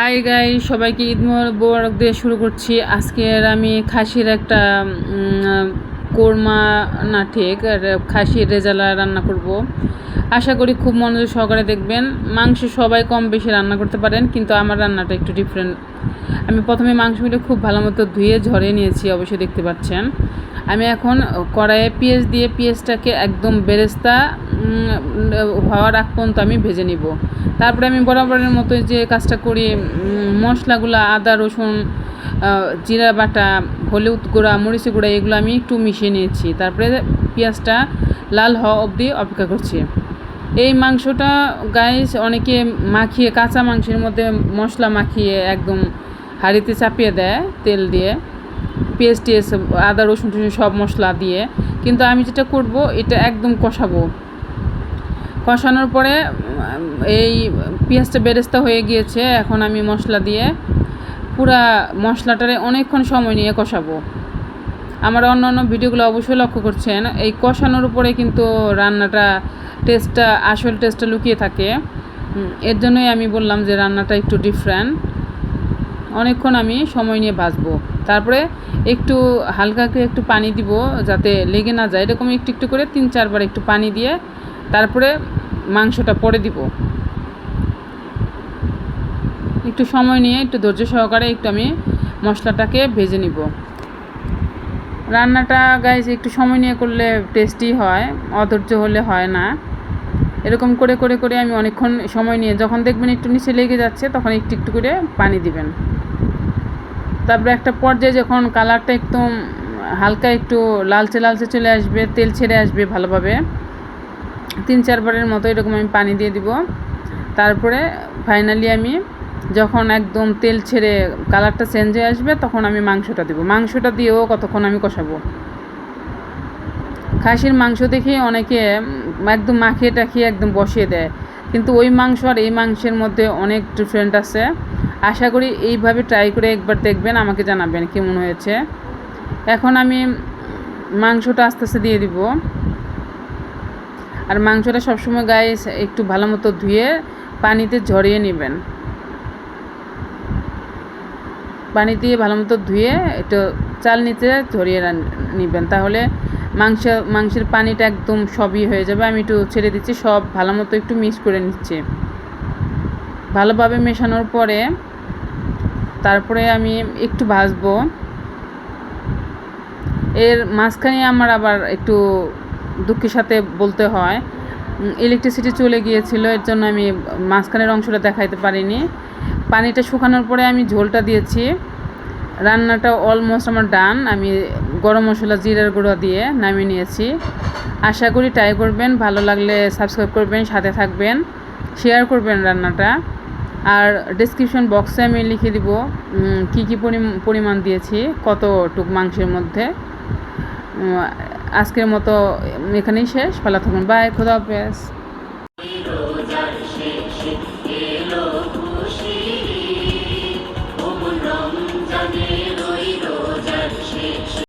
High গাই, সবাইকে ঈদ মোবারক দিয়ে শুরু করছি। আজকের আমি খাসির একটা কোরমা না ঠিক খাসির রেজালা রান্না করব। আশা করি খুব মনোযোগ সহকারে দেখবেন। মাংস সবাই কম বেশি রান্না করতে পারেন, কিন্তু আমার রান্নাটা একটু ডিফারেন্ট। আমি প্রথমে মাংসগুলো খুব ভালো মতো ধুয়ে ঝরিয়ে নিয়েছি, অবশ্যই দেখতে পাচ্ছেন। আমি এখন কড়াইয়ে পেঁয়াজ দিয়ে পেঁয়াজটাকে একদম বেরেস্তা হওয়ার আগ পর্যন্ত আমি ভেজে নিব। তারপরে আমি বরাবরের মতো যে কাজটা করি, মশলাগুলো আদা রসুন জিরা বাটা হলুদ গুঁড়া মরিচি গুঁড়া এগুলো আমি একটু মিশিয়ে নিয়েছি। তারপরে পেঁয়াজটা লাল হওয়া অবধি অপেক্ষা করছি। এই মাংসটা গাইস অনেকে মাখিয়ে কাঁচা মাংসের মধ্যে মশলা মাখিয়ে একদম হাঁড়িতে চাপিয়ে দেয় তেল দিয়ে, পেঁয়াজ টিয়েস আদা রসুন টসুন সব মশলা দিয়ে। কিন্তু আমি যেটা করব, এটা একদম কষানোর পরে এই পেঁয়াজটা বেরেস্তা হয়ে গিয়েছে। এখন আমি মশলা দিয়ে পুরা মশলাটারে অনেকক্ষণ সময় নিয়ে কষাবো। আমার অন্য ভিডিওগুলো অবশ্যই লক্ষ্য করছেন, এই কষানোর উপরে কিন্তু রান্নাটা আসল টেস্টটা লুকিয়ে থাকে। এর জন্যই আমি বললাম যে রান্নাটা একটু ডিফারেন্ট। অনেকক্ষণ আমি সময় নিয়ে ভাজবো। তারপরে একটু হালকা করে একটু পানি দিব যাতে লেগে না যায়, এরকম একটু একটু করে 3-4 বার একটু পানি দিয়ে তারপরে মাংসটা পরে দিব। একটু সময় নিয়ে একটু ধৈর্য সহকারে একটু আমি মশলাটাকে ভেজে নিব। রান্নাটা গাইজ একটু সময় নিয়ে করলে টেস্টি হয়, অধৈর্য হলে হয় না। এরকম করে করে করে আমি অনেকক্ষণ সময় নিয়ে যখন দেখবেন একটু নিচে লেগে যাচ্ছে, তখন একটু একটু করে পানি দিবেন। তারপরে একটা পর্যায়ে যখন কালারটা একদম হালকা একটু লালচে লালচে চলে আসবে, তেল ছেড়ে আসবে ভালোভাবে, 3-4 বারের মতো এরকম আমি পানি দিয়ে দিব। তারপরে ফাইনালি আমি যখন একদম তেল ছেড়ে কালারটা চেঞ্জ হয়ে আসবে, তখন আমি মাংসটা দেবো। মাংসটা দিয়েও কতক্ষণ আমি কষাবো। খাসির মাংস দেখে অনেকে একদম মাখিয়ে টাখিয়ে একদম বসিয়ে দেয়, কিন্তু ওই মাংস আর এই মাংসের মধ্যে অনেক ডিফারেন্ট আছে। আশা করি এইভাবে ট্রাই করে একবার দেখবেন, আমাকে জানাবেন কেমন হয়েছে। এখন আমি মাংসটা আস্তে আস্তে দিয়ে দিব। আর মাংসটা সবসময় গাইস একটু ভালো মতো ধুয়ে পানিতে ঝরিয়ে নেবেন। পানি দিয়ে ভালো মতো ধুয়ে একটু চালনিতে ঝরিয়ে নেবেন, তাহলে মাংসের পানিটা একদম সবই হয়ে যাবে। আমি একটু ছেড়ে দিচ্ছি, সব ভালো মতো একটু মিক্স করে নিচ্ছি। ভালোভাবে মেশানোর পরে তারপরে আমি একটু ভাজবো। এর মাঝখানে আমার আবার একটু দুঃখের সাথে বলতে হয়, ইলেকট্রিসিটি চলে গিয়েছিল, এর জন্য আমি মাঝখানের অংশটা দেখাইতে পারিনি। পানিটা শুকানোর পরে আমি ঝোলটা দিয়েছি। রান্নাটা অলমোস্ট আমার ডান। আমি গরম মশলা জিরার গুঁড়ো দিয়ে নামিয়ে নিয়েছি। আশা করি ট্রাই করবেন, ভালো লাগলে সাবস্ক্রাইব করবেন, সাথে থাকবেন, শেয়ার করবেন রান্নাটা। আর ডেসক্রিপশন বক্সে আমি লিখে দিব কী কী পরিমাণ দিয়েছি কতটুক মাংসের মধ্যে। আজকের মতো এখানেই শেষ। ভালো থাকুন, বাই, খোদা হাফেজ।